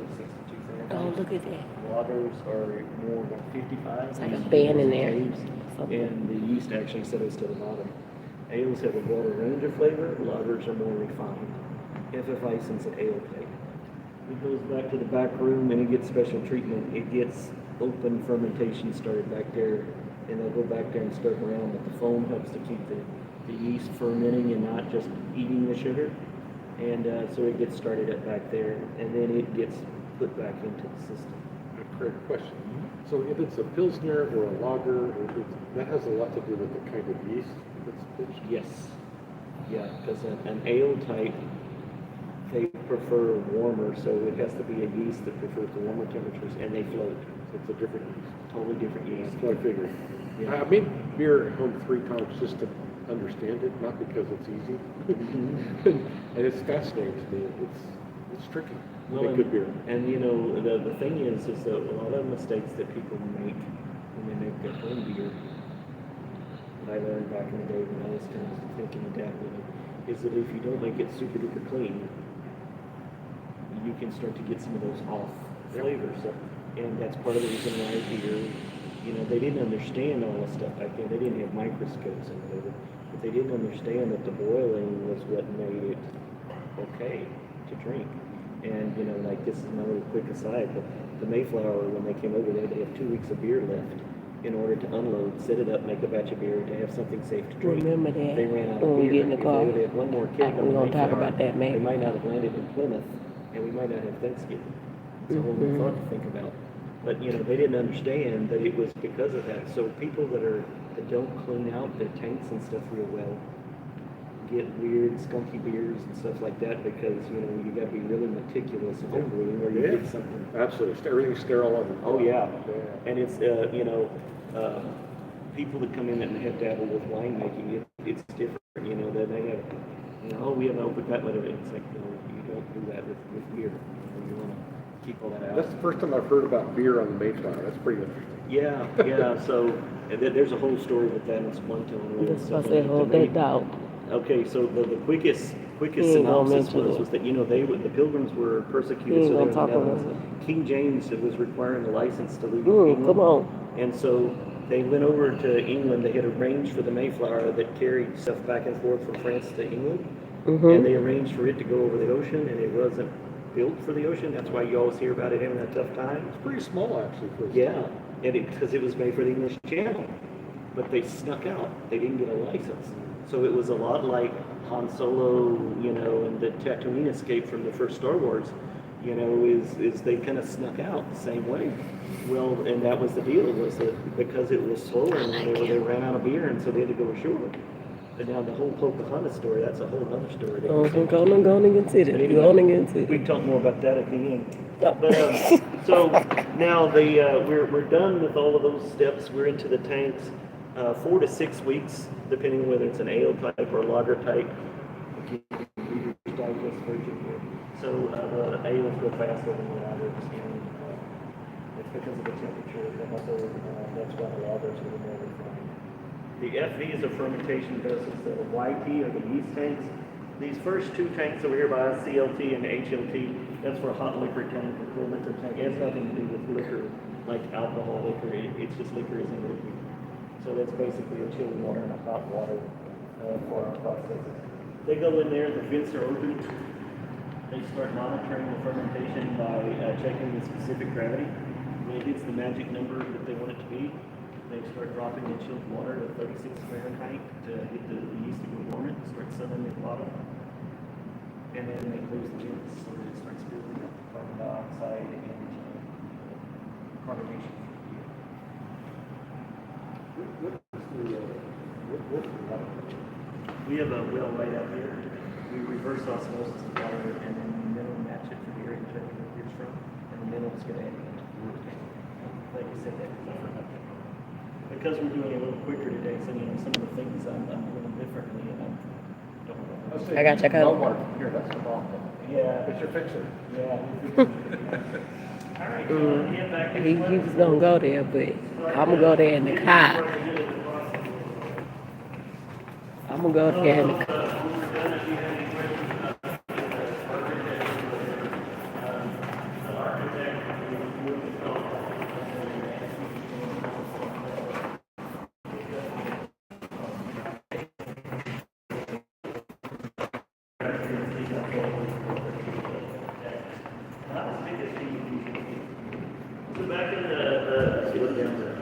roughly 62 Oh, Fahrenheit. look at that. Lagers are more like 55. It's like a band in there. And the yeast actually settles to the bottom. Ales have a broader range of flavor. Lagers are more refined. Effervescence and ale type. It goes back to the back room and it gets special treatment. It gets open fermentation started back there, and they'll go back there and stir it around. But the foam helps to keep the yeast fermenting and not just eating the sugar. And so it gets started up back there, and then it gets put back into the system. Great question. So if it's a Pilsner or a lager, that has a lot to do with the kind of yeast that's pitched? Yes. Yeah, because an ale type, they prefer warmer, so it has to be a yeast that prefers the warmer temperatures, and they float. So it's a different yeast. Totally different yeast. That's what I figured. Yeah. I made beer at home 3 times just to understand it, not because it's easy. And it's fascinating to me. It's tricky. Well, Make good beer. And you know, the thing is that a lot of mistakes that people make when they make their home beer, that I learned back in the day when I was kind of thinking and dabbling, is that if you don't make it super duper clean, you can start to get some of those off flavors. And that's part of the reason why beer, you know, they didn't understand all this stuff back then. They didn't have microscopes and whatever, but they didn't understand that the boiling was what made it okay to drink. And, you know, like, this is my little quick aside, but the Mayflower, when they came over there, they had 2 weeks of beer left in order to unload, set it up, make a batch of beer, to have something safe to drink. Remember that They ran out of when we beer. get in the If car. they would have had one more keg on We're the gonna talk Mayflower, about that, maybe. they might not have landed in Plymouth, and we might not have Thanksgiving. It's a whole new thought to think about. But, you know, they didn't understand that it was because of that. So people that don't clean out their tanks and stuff real well get weird, skunky beers and stuff like that, because, you know, you got to be really meticulous in home brewing, or you get something. Absolutely. Everything's sterile on the Oh yeah, and it's you know, people that come in and have dabbled with winemaking, it's different. You know, that they have, you know, oh, we have an open cut, whatever. It's like, no, you don't do that with beer. You want to keep all that out. That's the first time I've heard about beer on the Mayflower. That's pretty interesting. Yeah, yeah. So there's a whole story with that. It's one telling. That's why I said hold that doubt. Okay, so the quickest ain't gonna synopsis mention was it. that, you know, the Pilgrims were He persecuted, ain't so they gonna were talk in the about Netherlands. King James was requiring a license to leave Come England. on. And so they went over to England. They had arranged for the Mayflower that carried stuff back and forth from France to England. And they arranged for it to go over the ocean, and it wasn't built for the ocean. That's why you always hear about it having a tough time. It's pretty small, actually. For a Yeah, and because it was made for the English Channel. But they snuck out. They didn't get a license. So it was a lot like Han Solo, you know, and the Tatooine escape from the first Star Wars, you know, is they kind of snuck out the same way. Well, and that was the deal, was that because it was swollen, they ran out of beer, and so they had to go ashore. And now the whole Pocahontas story, that's a whole other story. Go on and consider. Go on and consider. We can talk more about that at the end. But so now we're done with all of those steps. We're into the tanks. 4 to 6 weeks, depending on whether it's an ale type or a lager type. Reader's Digest version here. So the ales go faster than the lagers, and it's because of the temperature, and also that's why the lagers are more refined. The FVs are fermentation vessels. The YT are the yeast tanks. These first 2 tanks over here by us, CLT and HLT, that's for a hot liquor tank or cold liquor tank. It has nothing to do with liquor, like alcohol liquor. It's just liquor is in liquid. So that's basically a chilled water and a hot water for our processes. They go in there, the vents are open. They start monitoring the fermentation by checking the specific gravity. When it hits the magic number that they want it to be, they start dropping the chilled water to 36 Fahrenheit to get the yeast to go warm it, start settling at the bottom. And then they close the vents so that it starts building up carbon dioxide and carbonation. We have a well right out here. We reverse osmosis the water, and then we mineral match it for the area that it gets from, and the minerals get added into the water. Like you said, because we're doing it a little quicker today, so you know some of the things I'm doing differently, and I don't know. I got your coat. Walmart. Here, that's the ball. Yeah. It's your fixer. Yeah. All right, so get back He was gonna go there, but I'm gonna go there in the car. I'm gonna go there in the car. back in the let's look down there.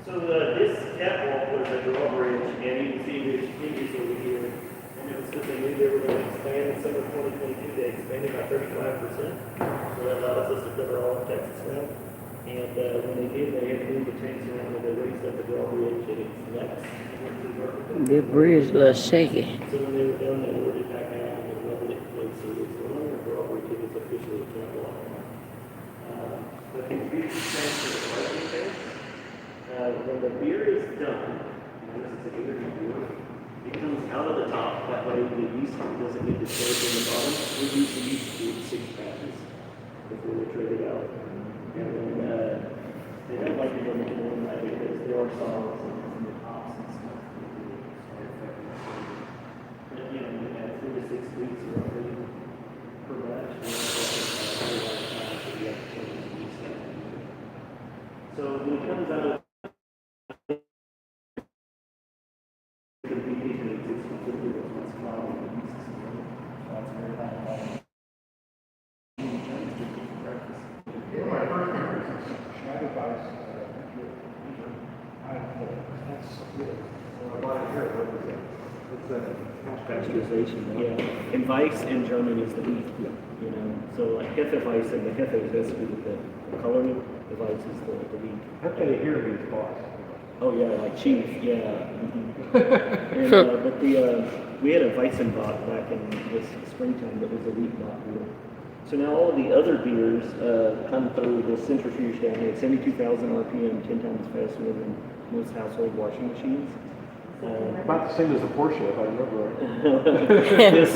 So this catwalk was a drawbridge, and you can see there's hinges over here. And it was because they knew they were going to expand in summer 2022. They expanded by 35%. So that allows us to cover all of Texas now. And when they did, they had to move the tanks around, and they raised up the drawbridge, and it's next. The bridge a little shaky. So when they were done, they lowered it back out and they welded it in place. So it's no longer a drawbridge, it is officially a catwalk. But the beer stands for the lightning tank. When the beer is done, and this is a beer, it comes out of the top. That way the yeast doesn't get disturbed in the bottom. We used to do 6 batches before they trade it out. And then they don't like to go into one that because there are solids in the tops and stuff. But you know, you have 4 to 6 weeks roughly per batch. So when it comes out of pasteurization, yeah. And Weiss in German is the wheat, you know. So like Hefeweiss and the Hefe is the coloring, the Weiss is the wheat. Hefe here means boss. Oh yeah, like chief, yeah. And, but we had a Weissenbach back in this springtime that was a wheat bot beer. So now all of the other beers come through the centrifuge down here at 72,000 RPM, 10 times faster than most household washing machines. About the same as the Porsche, if I remember right. This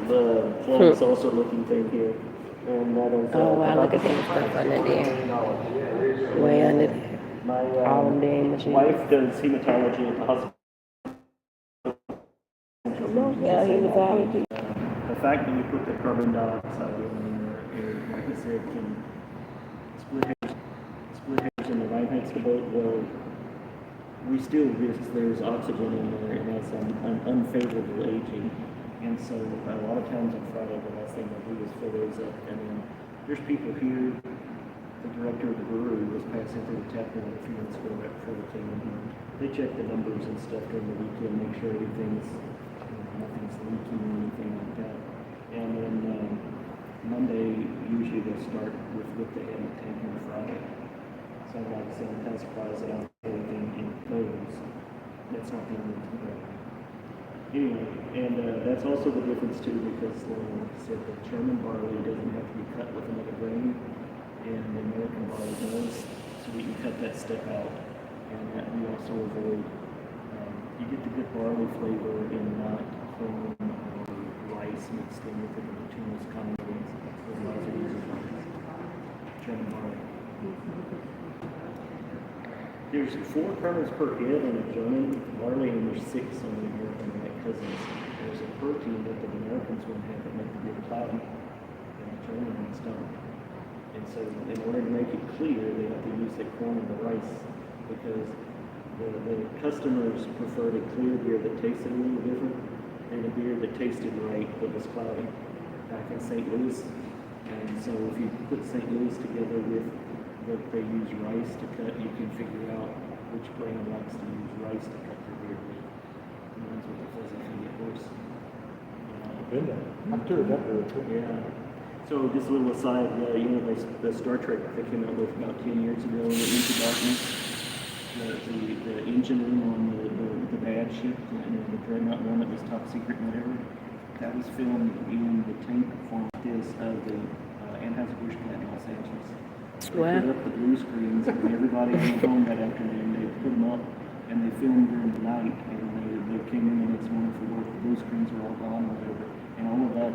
little flame saucer looking thing here. And that is, Oh, wow, look at that stuff under there. Way under there. My All them damn machines. wife does hematology at the hospital. Yeah, hematology. The fact that you put the carbon dioxide in there, like I said, can split hairs in the right next to both. Well, we still risk there's oxygen in there, and that's an unfavorable aging. And so a lot of times on Friday, the last thing they'll do is fill those up. And then there's people here. The director of the brewery was passing through the tap room a few minutes ago right before we came in here. They check the numbers and stuff during the weekend, make sure everything's nothing's leaking or anything like that. And then Monday, usually they'll start with the head of tank on Friday. So like I said, I'm kind of surprised that I'm everything in clothes. That's not the only thing. Anyway, and that's also the difference too, because like I said, the German barley doesn't have to be cut with another grain, and the American barley does, so we can cut that step out. And that we also avoid, you get the good barley flavor in not corn or rice mixed in with it, the two most common things. Those lots of using German barley. There's 4 kernels per head on the German barley, and there's 6 on the American cousins. There's a protein that the Americans wouldn't have that make the beer cloudy, and the German ones don't. And so, in order to make it clear, they have to use the corn and the rice, because the customers preferred a clear beer that tasted a little different than a beer that tasted right but was cloudy. Back in St. Louis, and so if you put St. Louis together with that they use rice to cut, you can figure out which brand likes to use rice to cut their beer with. And that's what the fuzzy feet horse. Been there. I've toured that beer too. Yeah. So just a little aside, you know, the Star Trek that came out with about 10 years ago, the Into Darkness, the engine room on the bad ship, the Dreadnought one that was top secret and whatever, that was filmed in the tank form of this of the Anheuser-Busch plant in Los Angeles. They put up the blue screens, and everybody went home that afternoon. They put them up, and they filmed during the night, and they came in the next morning for work. The blue screens were all gone or whatever, and all of that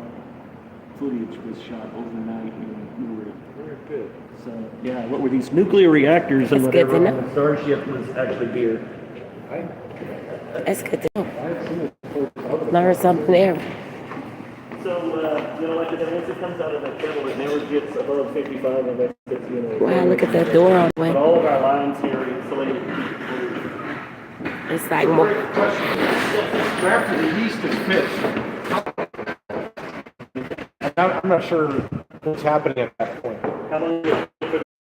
footage was shot overnight in the brewery. Very good. So, yeah, what were these nuclear reactors and That's good whatever to on know. the Starship was actually beer. That's good to know. I haven't seen it before. Learn something there. So, you know, like I said, once it comes out of that kettle, it never gets above 55, and that's, you know. Wow, look at that door on the But way. all of our lines here are insulated. It's like more. After the yeast is fixed, I'm not sure what's happening at that point. How long?